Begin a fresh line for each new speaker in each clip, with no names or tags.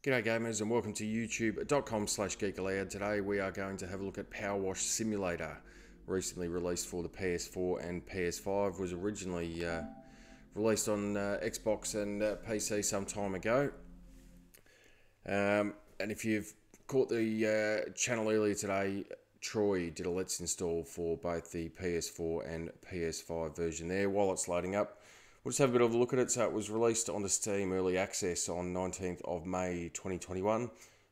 G'day gamers and welcome to youtube.com/Geek Aloud. Today we are going to have a look at PowerWash Simulator, recently released for the PS4 and PS5. Was originally released on Xbox and PC some time ago. And if you've caught the channel earlier today, Troy did a Let's Install for both the PS4 and PS5 version there. While it's loading up, we'll just have a bit of a look at it. So it was released onto Steam Early Access on 19th of May 2021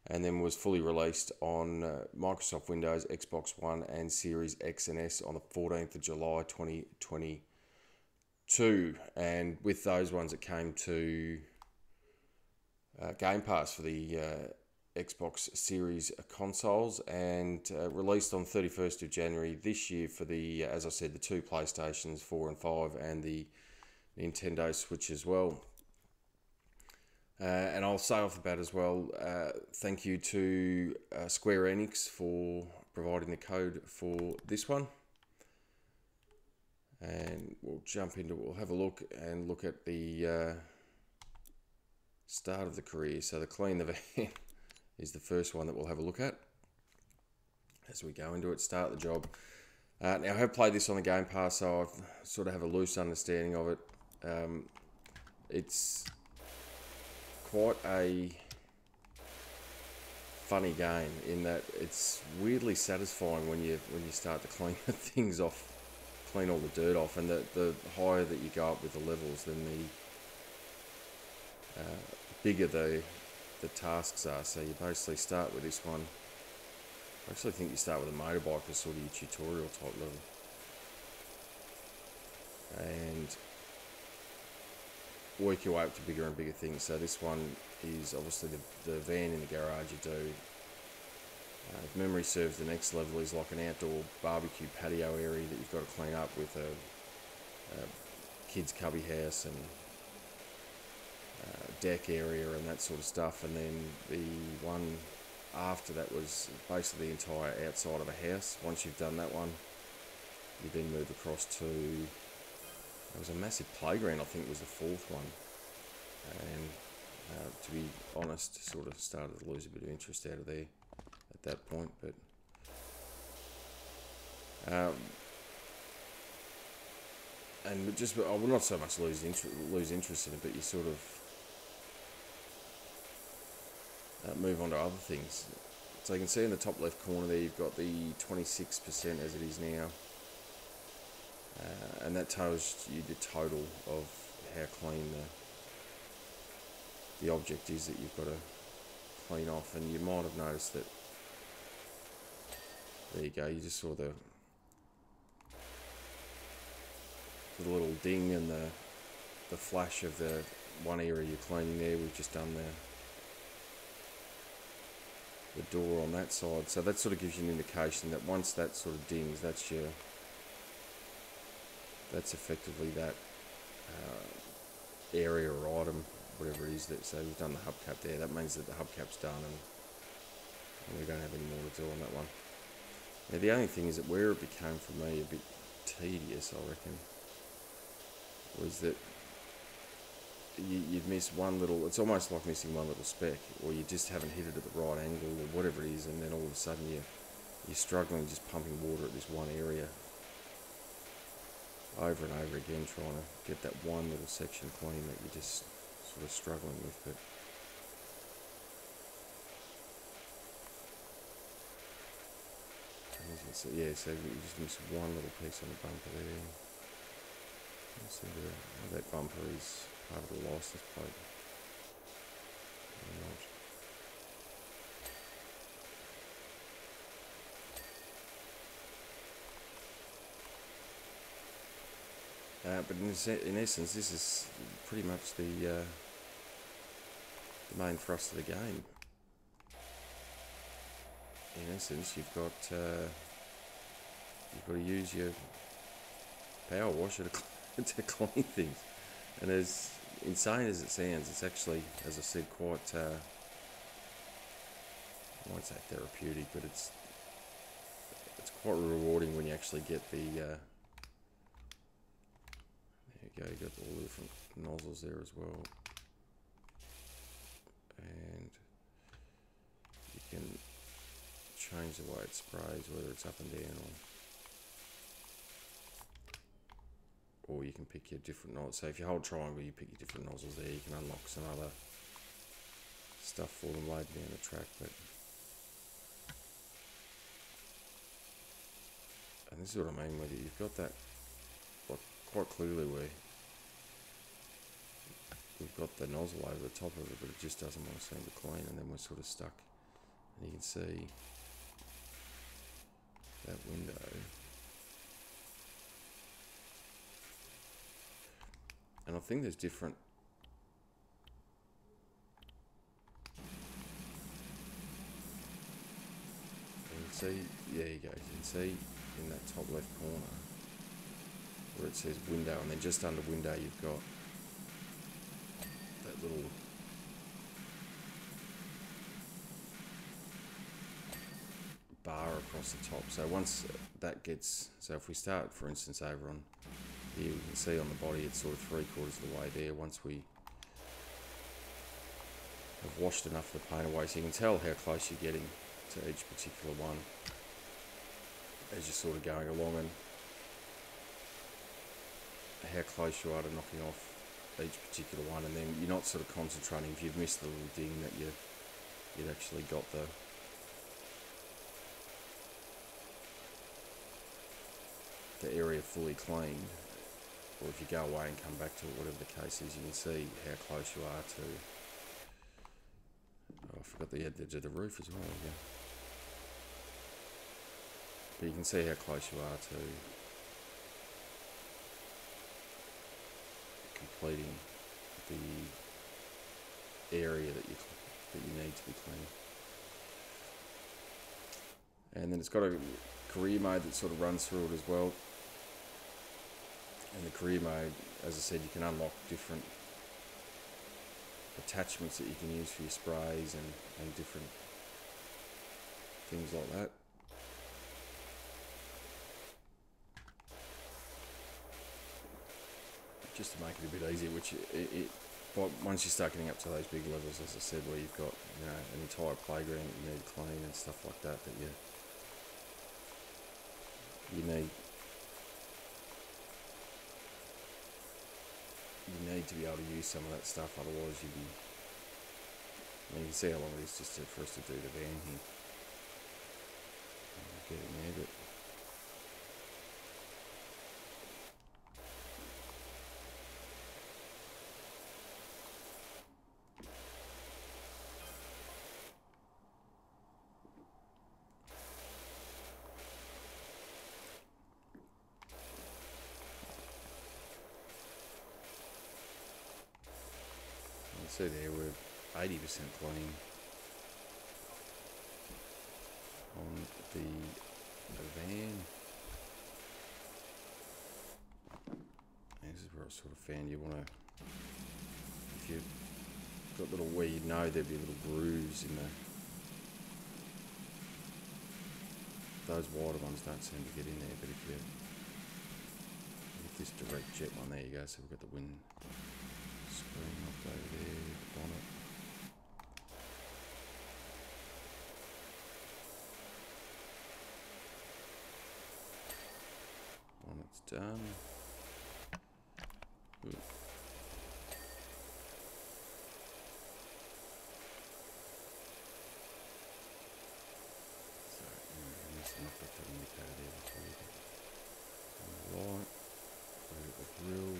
and then was fully released on Microsoft Windows, Xbox One and Series X and S on the 14th of July 2022. And with those ones it came to Game Pass for the Xbox Series consoles and released on 31st of January this year for the, as I said, the two PlayStations 4 and 5 and the Nintendo Switch as well. And I'll say off the bat as well, thank you to Square Enix for providing the code for this one. And we'll jump into it, we'll have a look and look at the start of the career. So the Clean the Van is the first one that we'll have a look at as we go into it, start the job. Now I have played this on the Game Pass, so I sort of have a loose understanding of it. It's quite a funny game in that it's weirdly satisfying when you start to clean the things off, clean all the dirt off, and the higher that you go up with the levels, then the bigger the tasks are. So you basically start with this one. I actually think you start with a motorbike as sort of your tutorial type level, and work your way up to bigger and bigger things. So this one is obviously the van in the garage you do. If memory serves, the next level is like an outdoor barbecue patio area that you've got to clean up with a kids cubby house and deck area and that sort of stuff. And then the one after that was basically the entire outside of a house. Once you've done that one, you then move across to, there was a massive playground, I think was the fourth one, and to be honest, sort of started to lose a bit of interest out of there at that point. But and just, I will not so much lose interest in it, but you sort of move on to other things. So you can see in the top left corner there, you've got the 26% as it is now. And that tells you the total of how clean the object is that you've got to clean off. And you might have noticed that, there you go, you just saw the little ding and the flash of the one area you're cleaning there. We've just done the door on that side. So that sort of gives you an indication that once that sort of dings, that's effectively that area or item, whatever it is. That, so we've done the hubcap there. That means that the hubcap's done, and we don't have any more to do on that one. Now the only thing is that where it became for me a bit tedious, I reckon, was that you'd miss one little, it's almost like missing one little speck, or you just haven't hit it at the right angle or whatever it is, and then all of a sudden you're struggling just pumping water at this one area over and over again, trying to get that one little section clean that you're just sort of struggling with. But as you can see, yeah, so you just miss one little piece on the bumper there. You see how that bumper is part of the license plate. But in essence, this is pretty much the main thrust of the game. In essence, you've got to use your power washer to clean things, and as insane as it sounds, it's actually, as I said, quite I won't say therapeutic, but it's quite rewarding when you actually get the there you go, you got all the different nozzles there as well, and can change the way it sprays, whether it's up and down or you can pick your different nozzles. So if you hold triangle, you pick your different nozzles there. You can unlock some other stuff for them later down the track. But and this is what I mean with it. You've got that like, quite clearly where we've got the nozzle over the top of it, but it just doesn't want to seem to clean, and then we're sort of stuck. And you can see that window. And I think there's different. You can see, there you go. You can see in that top left corner where it says window, and then just under window you've got that little bar across the top. So once that gets, so if we start, for instance, over on here, we can see on the body it's sort of 3/4 of the way there. Once we have washed enough of the paint away, so you can tell how close you're getting to each particular one as you're sort of going along, and how close you are to knocking off each particular one. And then you're not sort of concentrating, if you've missed the little ding, that you'd actually got the area fully cleaned. Or if you go away and come back to it, whatever the case is, you can see how close you are to. Oh, I forgot the edge of the roof as well. Yeah. But you can see how close you are to completing the area that you need to be cleaning. And then it's got a career mode that sort of runs through it as well. And the career mode, as I said, you can unlock different attachments that you can use for your sprays and different things like that. Just to make it a bit easier, which but once you start getting up to those big levels, as I said, where you've got, you know, an entire playground that you need to clean and stuff like that, that you need to be able to use some of that stuff, otherwise you'd be, I mean, you can see how long it is just for us to do the van here. Get in there, but see there, we're 80% clean on the van. This is where I sort of found you want to, if you've got little, where you know there'd be little grooves in those wider ones don't seem to get in there, but if this direct jet one, there you go, so we've got the wind screen up over there, the bonnet. Bonnet's done. Ooh. So, I must have knocked off that indicator there before you get on the light. The grill.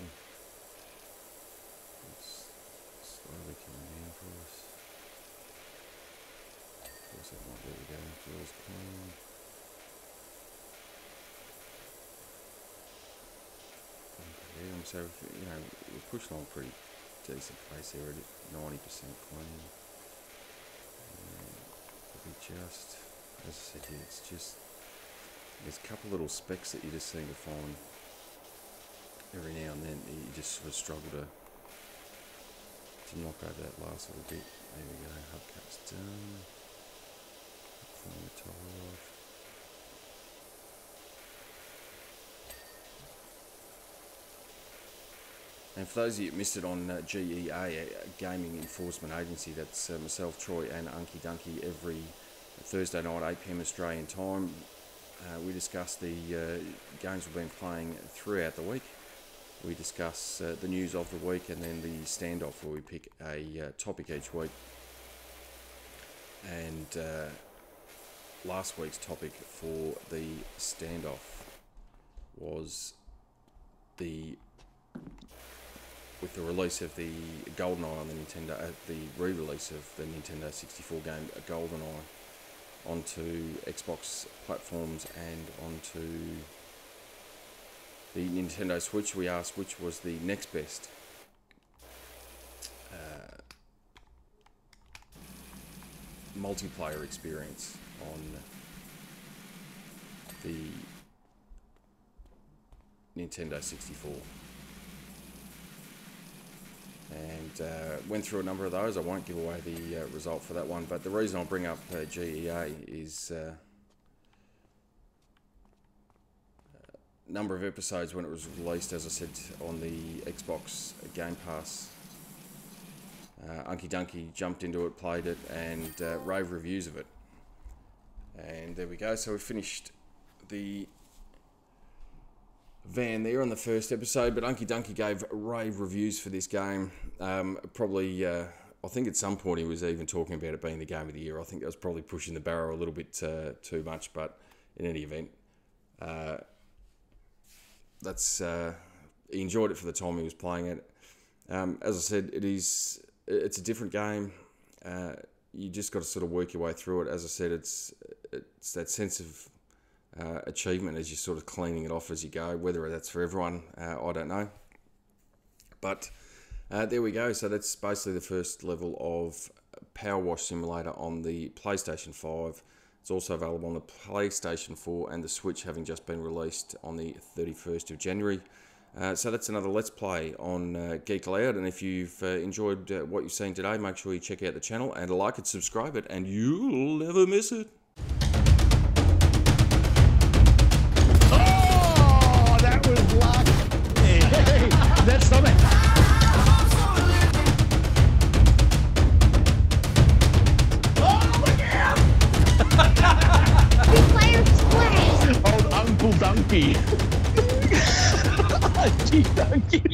Slowly coming down for us. Of course, that might, there we go, grill's clean. So, you know, we're pushing on a pretty decent pace there at 90% clean. Probably just, as I said here, it's just, there's a couple little specks that you just seem to find every now and then. You just sort of struggle to knock over that last little bit. There we go, hubcap's done. Clean the top off. And for those of you who missed it on GEA, Gaming Enforcement Agency, that's myself, Troy, and Unky Dunky every Thursday night, 8 PM Australian time. We discuss the games we've been playing throughout the week. We discuss the news of the week, and then the standoff where we pick a topic each week. And last week's topic for the standoff was with the release of the GoldenEye on the Nintendo, the re-release of the Nintendo 64 game GoldenEye onto Xbox platforms and onto the Nintendo Switch. We asked which was the next best multiplayer experience on the Nintendo 64. And went through a number of those. I won't give away the result for that one, but the reason I'll bring up GEA is number of episodes when it was released, as I said, on the Xbox Game Pass. Unky Dunky jumped into it, played it, and rave reviews of it. And there we go. So we finished the van there on the first episode, but Unky Dunky gave rave reviews for this game. Probably, I think at some point he was even talking about it being the game of the year. I think that was probably pushing the barrel a little bit too much, but in any event, he enjoyed it for the time he was playing it. As I said, it's a different game. You just got to sort of work your way through it. As I said, it's that sense of achievement as you're sort of cleaning it off as you go. Whether that's for everyone, I don't know. But there we go. So that's basically the first level of PowerWash Simulator on the PlayStation 5. It's also available on the PlayStation 4 and the Switch, having just been released on the 31st of January. So that's another Let's Play on Geek Aloud. And if you've enjoyed what you've seen today, make sure you check out the channel and like it, subscribe it, and you'll never miss it.
Oh, that was luck. Hey, that's something. Oh, look at him!
He fired splash!
Old Uncle Donkey. Gee, Donkey.